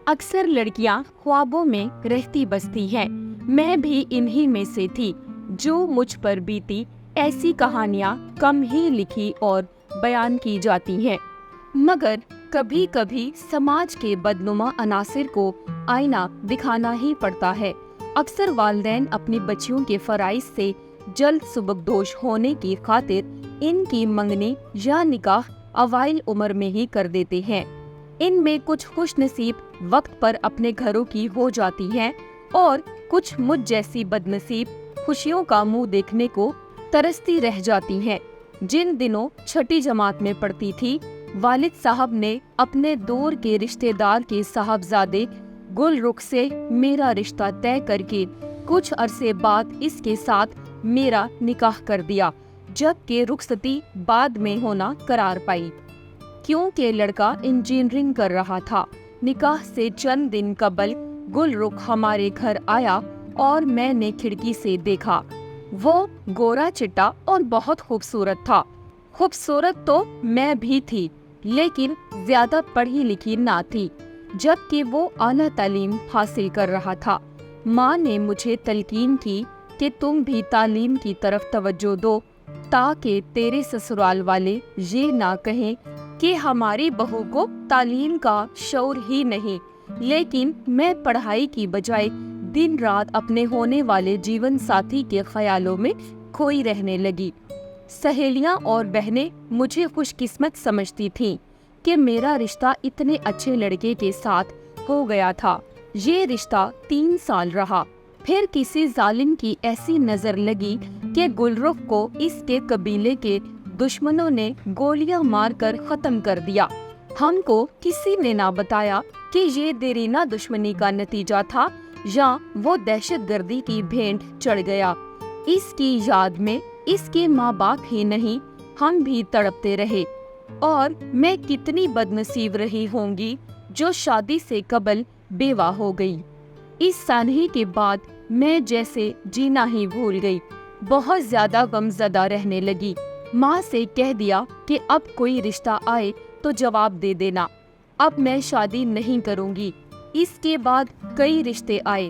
अक्सर लड़कियां ख्वाबों में रहती बसती हैं। मैं भी इन्हीं में से थी। जो मुझ पर बीती ऐसी कहानियां कम ही लिखी और बयान की जाती हैं, मगर कभी कभी समाज के बदनुमा अनासिर को आईना दिखाना ही पड़ता है। अक्सर वालिदैन अपनी बच्चियों के फराइज से जल्द सुबकदोश होने की खातिर इनकी मंगनी या निकाह अवाइल उम्र में ही कर देते हैं। इनमें कुछ खुशनसीब वक्त पर अपने घरों की हो जाती हैं और कुछ मुझ जैसी बदनसीब खुशियों का मुंह देखने को तरसती रह जाती हैं। जिन दिनों छठी जमात में पढ़ती थी, वालिद साहब ने अपने दूर के रिश्तेदार के साहबजादे गुलरुख से मेरा रिश्ता तय करके कुछ अरसे बाद इसके साथ मेरा निकाह कर दिया, जबकि रुखसती बाद में होना करार पाई, क्योंकि लड़का इंजीनियरिंग कर रहा था। निकाह से चंद दिन कबल गुलरुख हमारे घर आया और मैंने खिड़की से देखा। वो गोरा चिट्टा और बहुत खूबसूरत था। खूबसूरत तो मैं भी थी, लेकिन ज्यादा पढ़ी लिखी ना थी, जबकि वो आला तालीम हासिल कर रहा था। माँ ने मुझे तलकीन की कि तुम भी तालीम की तरफ तवज्जो दो, ताकि तेरे ससुराल वाले ये ना कहें कि हमारी बहू को तालीम का शौर ही नहीं। लेकिन मैं पढ़ाई की बजाय दिन रात अपने होने वाले जीवन साथी के ख्यालों में खोई रहने लगी। सहेलियां और बहनें मुझे खुशकिस्मत समझती थीं कि मेरा रिश्ता इतने अच्छे लड़के के साथ हो गया था। ये रिश्ता 3 साल रहा। फिर किसी जालिम की ऐसी नजर लगी कि गुलरुख को इसके कबीले के दुश्मनों ने गोलियां मारकर खत्म कर दिया। हमको किसी ने ना बताया कि ये देरीना दुश्मनी का नतीजा था या वो दहशतगर्दी की भेंट चढ़ गया। इसकी याद में इसके माँ बाप ही नहीं, हम भी तड़पते रहे। और मैं कितनी बदनसीब रही होंगी जो शादी से कबल बेवा हो गई। इस सानही के बाद मैं जैसे जीना ही भूल गई। बहुत ज्यादा गमज़दा रहने लगी। माँ से कह दिया कि अब कोई रिश्ता आए तो जवाब दे देना, अब मैं शादी नहीं करूँगी। इसके बाद कई रिश्ते आए,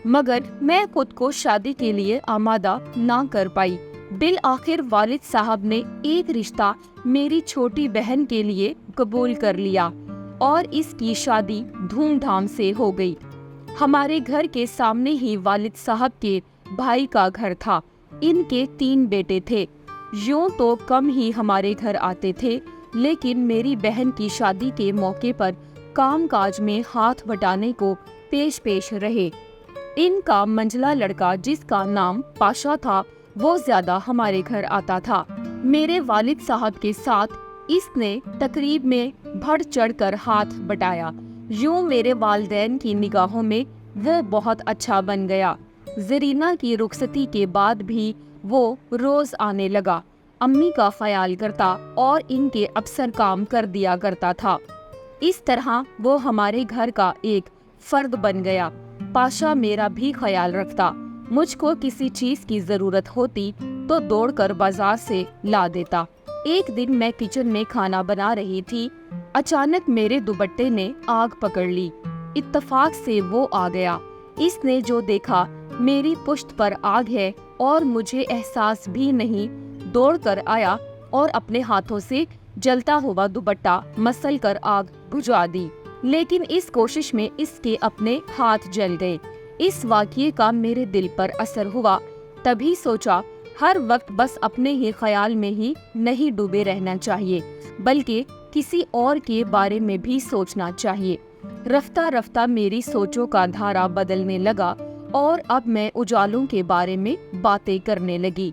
मगर मैं खुद को शादी के लिए आमादा ना कर पाई। बिल आखिर वालिद साहब ने एक रिश्ता मेरी छोटी बहन के लिए कबूल कर लिया और इसकी शादी धूमधाम से हो गई। हमारे घर के सामने ही वालिद साहब के भाई का घर था। इनके 3 बेटे थे। यूं तो कम ही हमारे घर आते थे, लेकिन मेरी बहन की शादी के मौके पर कामकाज में हाथ बटाने को पेश रहे। इनका मंझला लड़का, जिसका नाम पाशा था, वो ज्यादा हमारे घर आता था। मेरे वालिद साहब के साथ इसने तकरीब में बढ़ चढ़ कर हाथ बटाया। यूं मेरे वालिदैन की निगाहों में वो बहुत अच्छा बन गया। जरीना की रुखसती के बाद भी वो रोज आने लगा। अम्मी का ख्याल करता और इनके अफसर काम कर दिया करता था। इस तरह वो हमारे घर का एक फर्द बन गया। पाशा मेरा भी ख्याल रखता। मुझको किसी चीज की जरूरत होती तो दौड़कर बाजार से ला देता। एक दिन मैं किचन में खाना बना रही थी। अचानक मेरे दुपट्टे ने आग पकड़ ली। इत्तेफाक से वो आ गया। इसने जो देखा मेरी पुश्त पर आग है और मुझे एहसास भी नहीं, दौड़कर आया और अपने हाथों से जलता हुआ दुपट्टा मसल कर आग बुझा दी। लेकिन इस कोशिश में इसके अपने हाथ जल गए। इस वाक़ये का मेरे दिल पर असर हुआ। तभी सोचा, हर वक्त बस अपने ही ख्याल में ही नहीं डूबे रहना चाहिए, बल्कि किसी और के बारे में भी सोचना चाहिए। रफ्ता रफ्ता मेरी सोचों का धारा बदलने लगा और अब मैं उजालों के बारे में बातें करने लगी।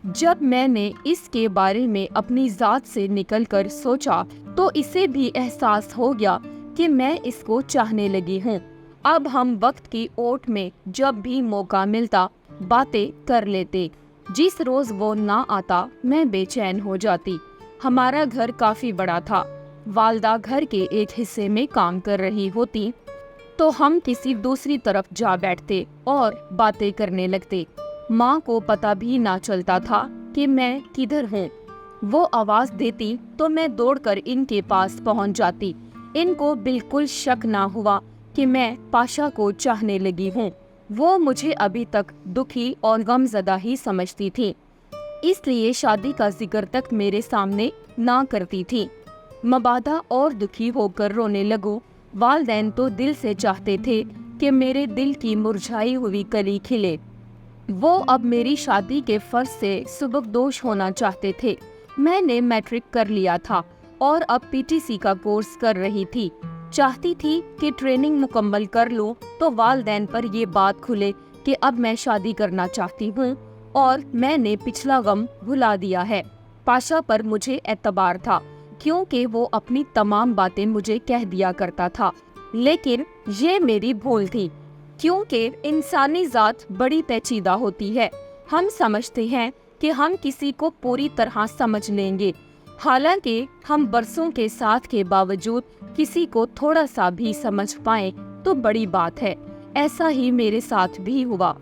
जब मैंने इसके बारे में अपनी जात से निकलकर सोचा तो इसे भी एहसास हो गया कि मैं इसको चाहने लगी हूँ। अब हम वक्त की ओट में जब भी मौका मिलता बातें कर लेते। जिस रोज वो ना आता मैं बेचैन हो जाती। हमारा घर काफी बड़ा था। वालदा घर के एक हिस्से में काम कर रही होती तो हम किसी दूसरी तरफ जा बैठते और बातें करने लगते। माँ को पता भी ना चलता था कि मैं किधर हूँ। वो आवाज देती तो मैं दौड़कर इनके पास पहुँच जाती। इनको बिल्कुल शक ना हुआ कि मैं पाशा को चाहने लगी हूँ। वो मुझे अभी तक दुखी और गमज़दा ही समझती थी, इसलिए शादी का जिक्र तक मेरे सामने ना करती थी। मबादा और दुखी होकर रोने लगूं। वालदैन तो दिल से चाहते थे कि मेरे दिल की मुरझाई हुई कली खिले। वो अब मेरी शादी के फर्ज से सुबकदोश होना चाहते थे। मैंने मैट्रिक कर लिया था और अब पीटीसी का कोर्स कर रही थी। चाहती थी कि ट्रेनिंग मुकम्मल कर लूं तो वालदैन पर ये बात खुले कि अब मैं शादी करना चाहती हूँ और मैंने पिछला गम भुला दिया है। पाशा पर मुझे एतबार था क्योंकि वो अपनी तमाम बातें मुझे कह दिया करता था, लेकिन ये मेरी भूल थी क्योंकि इंसानी जात बड़ी पेचीदा होती है। हम समझते हैं कि हम किसी को पूरी तरह समझ लेंगे, हालांकि हम बरसों के साथ के बावजूद किसी को थोड़ा सा भी समझ पाए तो बड़ी बात है। ऐसा ही मेरे साथ भी हुआ।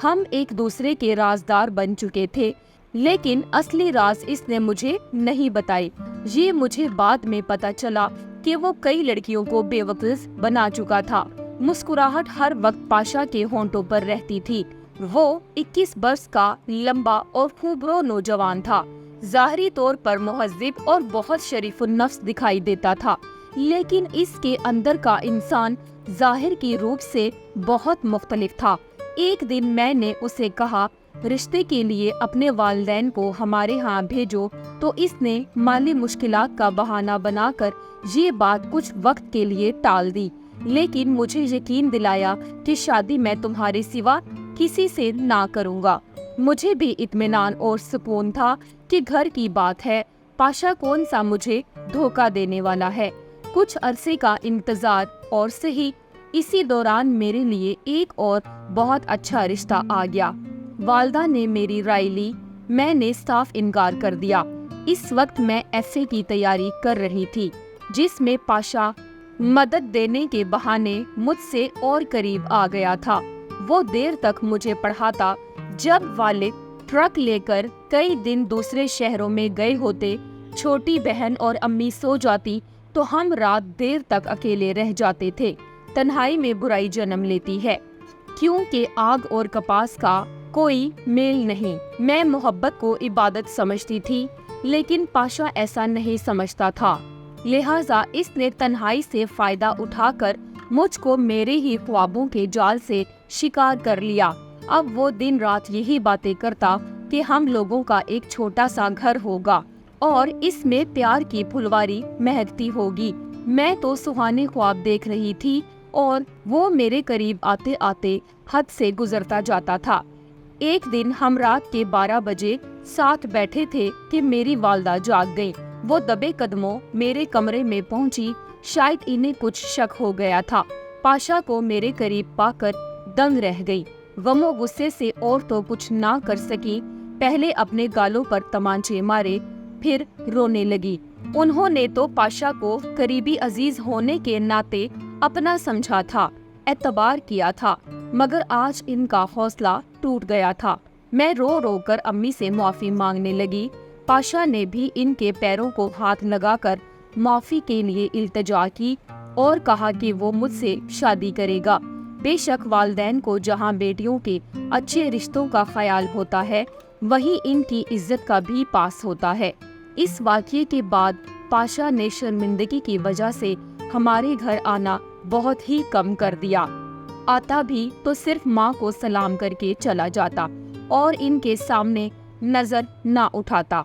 हम एक दूसरे के राजदार बन चुके थे, लेकिन असली राज इसने मुझे नहीं बताई। ये मुझे बाद में पता चला कि वो कई लड़कियों को बेवकूफ बना चुका था। मुस्कुराहट हर वक्त पाशा के होंठों पर रहती थी। वो 21 वर्ष का लंबा और खूबरो नौजवान था। ज़ाहरी तौर पर मुहज़्ज़िब और बहुत शरीफुन्नफ्स दिखाई देता था, लेकिन इसके अंदर का इंसान ज़ाहिर की रूप से बहुत मुख्तलिफ था। एक दिन मैंने उसे कहा, रिश्ते के लिए अपने वालिदैन को हमारे यहाँ भेजो, तो इसने माली मुश्किलात का बहाना बनाकर ये बात कुछ वक्त के लिए टाल दी, लेकिन मुझे यकीन दिलाया कि शादी मैं तुम्हारे सिवा किसी से ना करूँगा। मुझे भी इत्मीनान और सुकून था कि घर की बात है, पाशा कौन सा मुझे धोखा देने वाला है। कुछ अरसे का इंतजार और सही इसी दौरान मेरे लिए एक और बहुत अच्छा रिश्ता आ गया। वालदा ने मेरी राय ली, मैंने साफ इनकार कर दिया। इस वक्त मैं एफए की तैयारी कर रही थी, जिसमें पाशा मदद देने के बहाने मुझसे और करीब आ गया था। वो देर तक मुझे पढ़ाता। जब वालिद ट्रक लेकर कई दिन दूसरे शहरों में गए होते, छोटी बहन और अम्मी सो जाती तो हम रात देर तक अकेले रह जाते थे। तन्हाई में बुराई जन्म लेती है, क्योंकि आग और कपास का कोई मेल नहीं। मैं मोहब्बत को इबादत समझती थी, लेकिन पाशा ऐसा नहीं समझता था। लिहाजा इसने तन्हाई से फायदा उठाकर मुझको मेरे ही ख्वाबों के जाल से शिकार कर लिया। अब वो दिन रात यही बातें करता कि हम लोगों का एक छोटा सा घर होगा और इसमें प्यार की फुलवारी महकती होगी। मैं तो सुहाने ख्वाब देख रही थी और वो मेरे करीब आते आते हद से गुजरता जाता था। एक दिन हम रात के 12 बजे साथ बैठे थे कि मेरी वालदा जाग गई। वो दबे कदमों मेरे कमरे में पहुंची। शायद इन्हें कुछ शक हो गया था। पाशा को मेरे करीब पाकर दंग रह गई। गमो गुस्से से और तो कुछ ना कर सकी। पहले अपने गालों पर तमांचे मारे, फिर रोने लगी। उन्होंने तो पाशा को करीबी अजीज होने के नाते अपना समझा था, एतबार किया था, मगर आज इनका हौसला टूट गया था। मैं रो रो कर अम्मी से माफी मांगने लगी। पाशा ने भी इनके पैरों को हाथ लगाकर माफी के लिए इल्तिजा की और कहा कि वो मुझसे शादी करेगा। बेशक वालिदैन को जहां बेटियों के अच्छे रिश्तों का ख्याल होता है, वहीं इनकी इज्जत का भी पास होता है। इस वाक़ये के बाद पाशा ने शर्मिंदगी की वजह से हमारे घर आना बहुत ही कम कर दिया। आता भी तो सिर्फ माँ को सलाम करके चला जाता और इनके सामने नजर ना उठाता।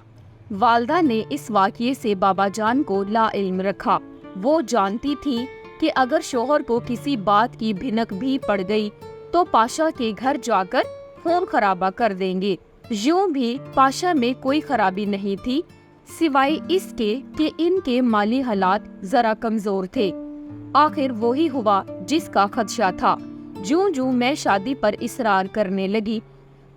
वालदा ने इस वाक़ये से बाबा जान को लाइल्म रखा। वो जानती थी कि अगर शोहर को किसी बात की भिनक भी पड़ गई तो पाशा के घर जाकर खून खराबा कर देंगे। यूं भी पाशा में कोई खराबी नहीं थी, सिवाय इसके कि इनके माली हालात जरा कमजोर थे। आखिर वही हुआ जिसका खदशा था। जूं मैं शादी पर इसरार करने लगी,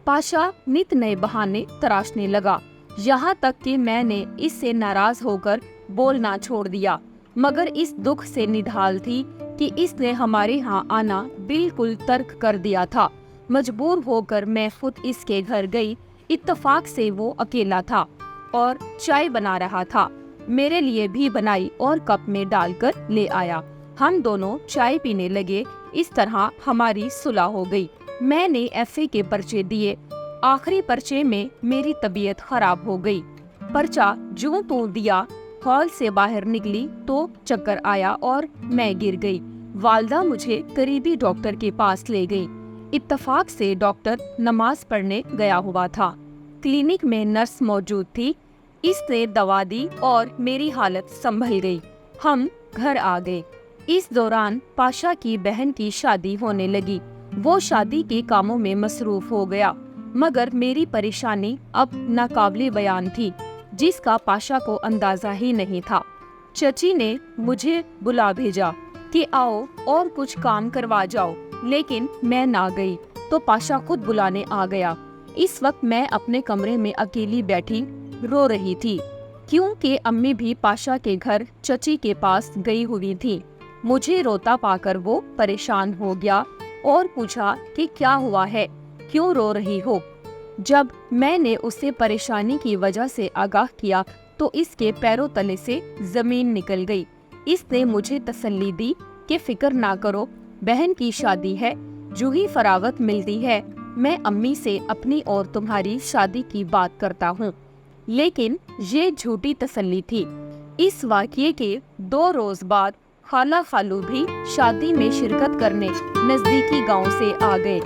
पाशा नित नए बहाने तराशने लगा। यहाँ तक कि मैंने इससे नाराज होकर बोलना छोड़ दिया, मगर इस दुख से निढाल थी कि इसने हमारे यहाँ आना बिल्कुल तर्क कर दिया था। मजबूर होकर मैं खुद इसके घर गई। इत्तेफाक से वो अकेला था और चाय बना रहा था। मेरे लिए भी बनाई और कप में डालकर ले आया। हम दोनों चाय पीने लगे। इस तरह हमारी सुलह हो गई। मैंने FA के पर्चे दिए। आखिरी पर्चे में मेरी तबीयत खराब हो गई। पर्चा जो तो दिया, हॉल से बाहर निकली तो चक्कर आया और मैं गिर गई। वालदा मुझे करीबी डॉक्टर के पास ले गई। इत्तफाक से डॉक्टर नमाज पढ़ने गया हुआ था। क्लिनिक में नर्स मौजूद थी। इसने दवा दी और मेरी हालत संभल गई। हम घर आ गए। इस दौरान पाशा की बहन की शादी होने लगी। वो शादी के कामों में मसरूफ हो गया, मगर मेरी परेशानी अब नाकाबिले बयान थी, जिसका पाशा को अंदाजा ही नहीं था। चची ने मुझे बुला भेजा कि आओ और कुछ काम करवा जाओ, लेकिन मैं ना गई तो पाशा खुद बुलाने आ गया। इस वक्त मैं अपने कमरे में अकेली बैठी रो रही थी, क्योंकि अम्मी भी पाशा के घर चची के पास गई हुई थी। मुझे रोता पाकर वो परेशान हो गया और पूछा कि क्या हुआ है, क्यों रो रही हो। जब मैंने उसे परेशानी की वजह से आगाह किया तो इसके पैरों तले से जमीन निकल गई। इसने मुझे तसल्ली दी कि फिक्र ना करो, बहन की शादी है, जो ही फरागत मिलती है मैं अम्मी से अपनी और तुम्हारी शादी की बात करता हूँ। लेकिन ये झूठी तसल्ली थी। इस वाक़ये के 2 रोज बाद खाला खालू भी शादी में शिरकत करने नजदीकी गांव से आ गए।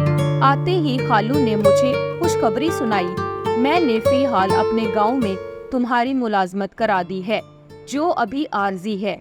आते ही खालू ने मुझे खुशखबरी सुनाई। मैंने फिलहाल अपने गांव में तुम्हारी मुलाजमत करा दी है, जो अभी आर्जी है।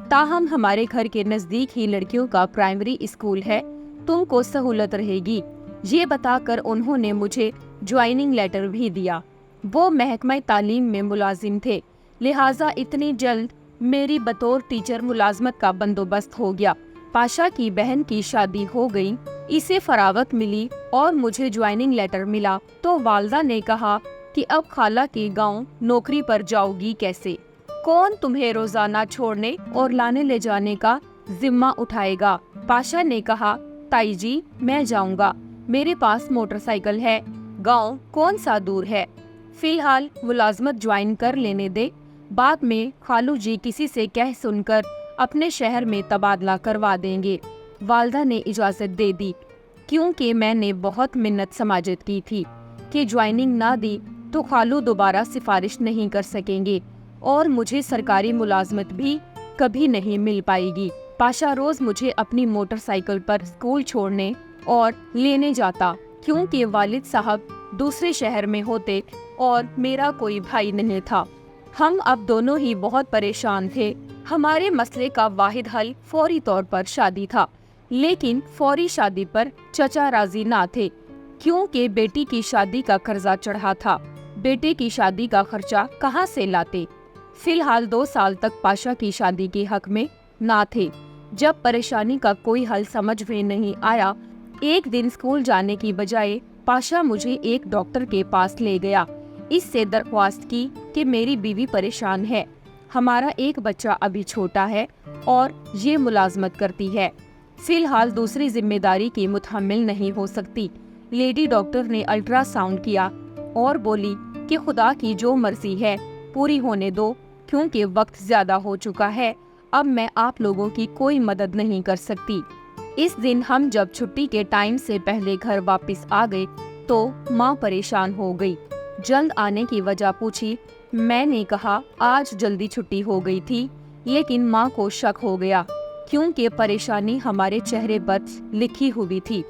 ताहम हमारे घर के नजदीक ही लड़कियों का प्राइमरी स्कूल है, तुमको सहूलत रहेगी। ये बताकर उन्होंने मुझे ज्वाइनिंग लेटर भी दिया। वो महकमा तालीम में मुलाजिम थे, लिहाजा इतनी जल्द मेरी बतौर टीचर मुलाजमत का बंदोबस्त हो गया। पाशा की बहन की शादी हो गई, इसे फरागत मिली और मुझे ज्वाइनिंग लेटर मिला तो वालदा ने कहा कि अब खाला के गांव नौकरी पर जाओगी कैसे, कौन तुम्हें रोजाना छोड़ने और लाने ले जाने का जिम्मा उठाएगा। पाशा ने कहा, ताई जी मैं जाऊंगा, मेरे पास मोटरसाइकिल है, गांव कौन सा दूर है, फिलहाल मुलाजमत ज्वाइन कर लेने दे, बाद में खालू जी किसी से कह सुनकर अपने शहर में तबादला करवा देंगे। वालदा ने इजाज़त दे दी, क्योंकि मैंने बहुत मिन्नत समाजत की थी कि ज्वाइनिंग ना दी तो खालू दोबारा सिफारिश नहीं कर सकेंगे और मुझे सरकारी मुलाजमत भी कभी नहीं मिल पाएगी। पाशा रोज मुझे अपनी मोटरसाइकिल पर स्कूल छोड़ने और लेने जाता, क्योंकि वालिद साहब दूसरे शहर में होते और मेरा कोई भाई नहीं था। हम अब दोनों ही बहुत परेशान थे। हमारे मसले का वाहिद हल फौरी तौर पर शादी था, लेकिन फौरी शादी पर चचा राजी ना थे, क्योंकि बेटी की शादी का कर्जा चढ़ा था। बेटे की शादी का खर्चा कहाँ से लाते। फिलहाल 2 साल तक पाशा की शादी के हक में ना थे। जब परेशानी का कोई हल समझ में नहीं आया, एक दिन स्कूल जाने की बजाय पाशा मुझे एक डॉक्टर के पास ले गया। इससे दरख्वास्त की कि मेरी बीवी परेशान है, हमारा एक बच्चा अभी छोटा है और ये मुलाजमत करती है, फिलहाल दूसरी जिम्मेदारी की मुतहम्मिल नहीं हो सकती। लेडी डॉक्टर ने अल्ट्रासाउंड किया और बोली कि खुदा की जो मर्जी है पूरी होने दो, क्योंकि वक्त ज्यादा हो चुका है, अब मैं आप लोगों की कोई मदद नहीं कर सकती। इस दिन हम जब छुट्टी के टाइम से पहले घर वापस आ गए तो माँ परेशान हो गई। जल्द आने की वजह पूछी। मैंने कहा आज जल्दी छुट्टी हो गई थी, लेकिन माँ को शक हो गया, क्योंकि परेशानी हमारे चेहरे पर लिखी हुई थी।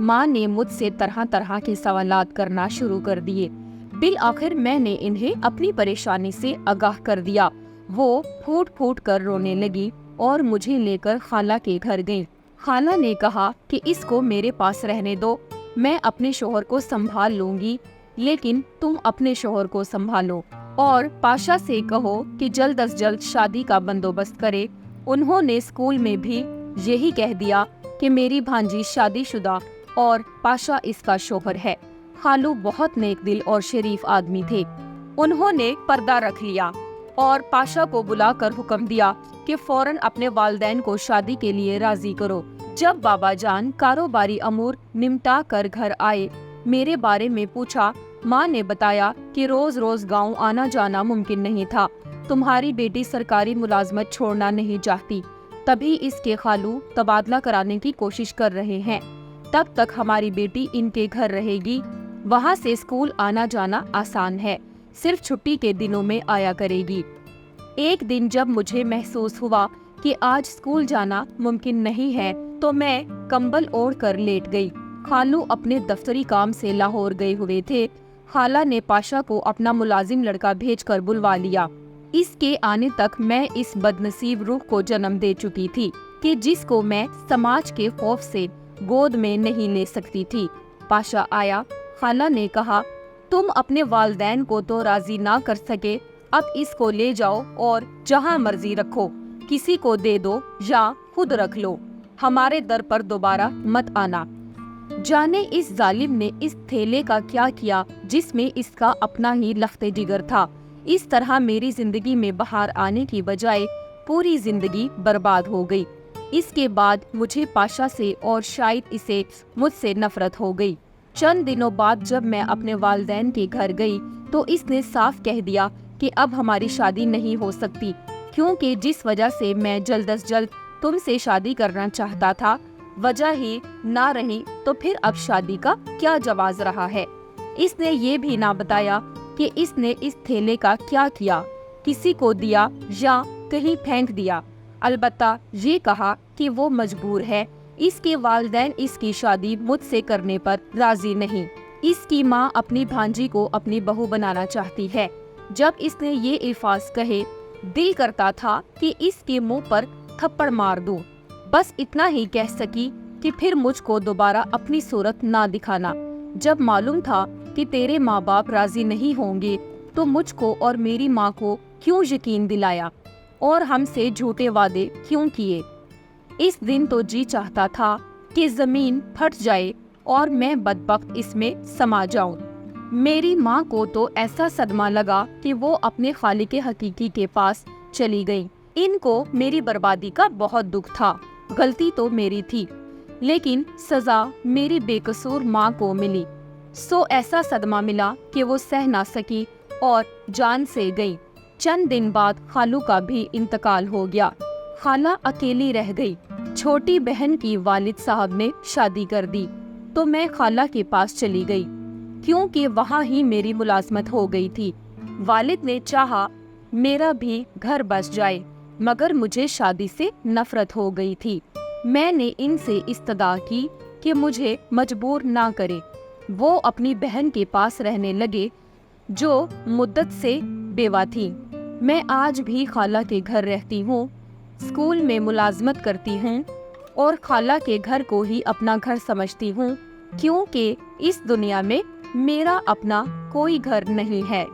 माँ ने मुझसे तरह तरह के सवालात करना शुरू कर दिए। बिल आखिर मैंने इन्हें अपनी परेशानी से आगाह कर दिया। वो फूट फूट कर रोने लगी और मुझे लेकर खाला के घर गई। खाला ने कहा कि इसको मेरे पास रहने दो, मैं अपने शोहर को संभाल लूंगी, लेकिन तुम अपने शोहर को संभालो और पाशा से कहो कि जल्द अज जल्द शादी का बंदोबस्त करे। उन्होंने स्कूल में भी यही कह दिया कि मेरी भांजी शादीशुदा और पाशा इसका शोहर है। खालू बहुत नेक दिल और शरीफ आदमी थे। उन्होंने पर्दा रख लिया और पाशा को बुलाकर हुक्म दिया कि फौरन अपने वालिदैन को शादी के लिए राजी करो। जब बाबा जान कारोबारी अमूर निमटा कर घर आए, मेरे बारे में पूछा। माँ ने बताया कि रोज रोज गांव आना जाना मुमकिन नहीं था, तुम्हारी बेटी सरकारी मुलाजमत छोड़ना नहीं चाहती, तभी इसके खालू तबादला कराने की कोशिश कर रहे हैं। तब तक हमारी बेटी इनके घर रहेगी। वहाँ से स्कूल आना जाना आसान है, सिर्फ छुट्टी के दिनों में आया करेगी। एक दिन जब मुझे महसूस हुआ कि आज स्कूल जाना मुमकिन नहीं है, तो मैं कंबल ओढ़ कर लेट गई। खालू अपने दफ्तरी काम से लाहौर गए हुए थे। खाला ने पाशा को अपना मुलाजिम लड़का भेजकर बुलवा लिया। इसके आने तक मैं इस बदनसीब रूह को जन्म दे चुकी थी कि जिसको मैं समाज के खौफ से गोद में नहीं ले सकती थी। पाशा आया। खाला ने कहा, तुम अपने वालिदैन को तो राजी ना कर सके, अब इसको ले जाओ और जहाँ मर्जी रखो, किसी को दे दो या खुद रख लो, हमारे दर पर दोबारा मत आना। जाने इस जालिम ने इस थैले का क्या किया जिसमें इसका अपना ही लख्ते जिगर था। इस तरह मेरी जिंदगी में बाहर आने की बजाय पूरी जिंदगी बर्बाद हो गई। इसके बाद मुझे पाशा से और शायद इसे मुझसे नफरत हो गई। चंद दिनों बाद जब मैं अपने वालिदैन के घर गई तो इसने साफ कह दिया कि अब हमारी शादी नहीं हो सकती, क्योंकि जिस वजह से मैं जल्द अज जल्द तुमसे शादी करना चाहता था वजह ही ना रही, तो फिर अब शादी का क्या जवाज रहा है। इसने ये भी ना बताया कि इसने इस थैले का क्या किया, किसी को दिया या कहीं फेंक दिया। अलबत्ता ये कहा कि वो मजबूर है, इसके वालिदैन इसकी शादी मुझसे करने पर राजी नहीं। इसकी माँ अपनी भांजी को अपनी बहू बनाना चाहती है। जब इसने ये अल्फाज कहे, दिल करता था कि इसके मुंह पर थप्पड़ मार दूं। बस इतना ही कह सकी कि फिर मुझको दोबारा अपनी सूरत ना दिखाना। जब मालूम था कि तेरे माँ बाप राजी नहीं होंगे तो मुझको और मेरी माँ को क्यों यकीन दिलाया और हमसे झूठे वादे क्यों किए। इस दिन तो जी चाहता था कि जमीन फट जाए और मैं बदबख्त इसमें समा जाऊं। मेरी माँ को तो ऐसा सदमा लगा कि वो अपने खालिक हकीकी के पास चली गई। इनको मेरी बर्बादी का बहुत दुख था। गलती तो मेरी थी, लेकिन सजा मेरी बेकसूर माँ को मिली। सो ऐसा सदमा मिला कि वो सह ना सकी और जान से गई। चंद दिन बाद खालू का भी इंतकाल हो गया। खाला अकेली रह गई। छोटी बहन की वालिद साहब ने शादी कर दी तो मैं खाला के पास चली गई, क्योंकि वहाँ ही मेरी मुलाजमत हो गई थी। वालिद ने चाहा मेरा भी घर बस जाए, मगर मुझे शादी से नफरत हो गई थी। मैंने इनसे इस्तदा की कि मुझे मजबूर ना करे। वो अपनी बहन के पास रहने लगे जो मुद्दत से बेवा थी। मैं आज भी खाला के घर रहती हूँ, स्कूल में मुलाजमत करती हूँ और खाला के घर को ही अपना घर समझती हूँ, क्योंकि इस दुनिया में मेरा अपना कोई घर नहीं है।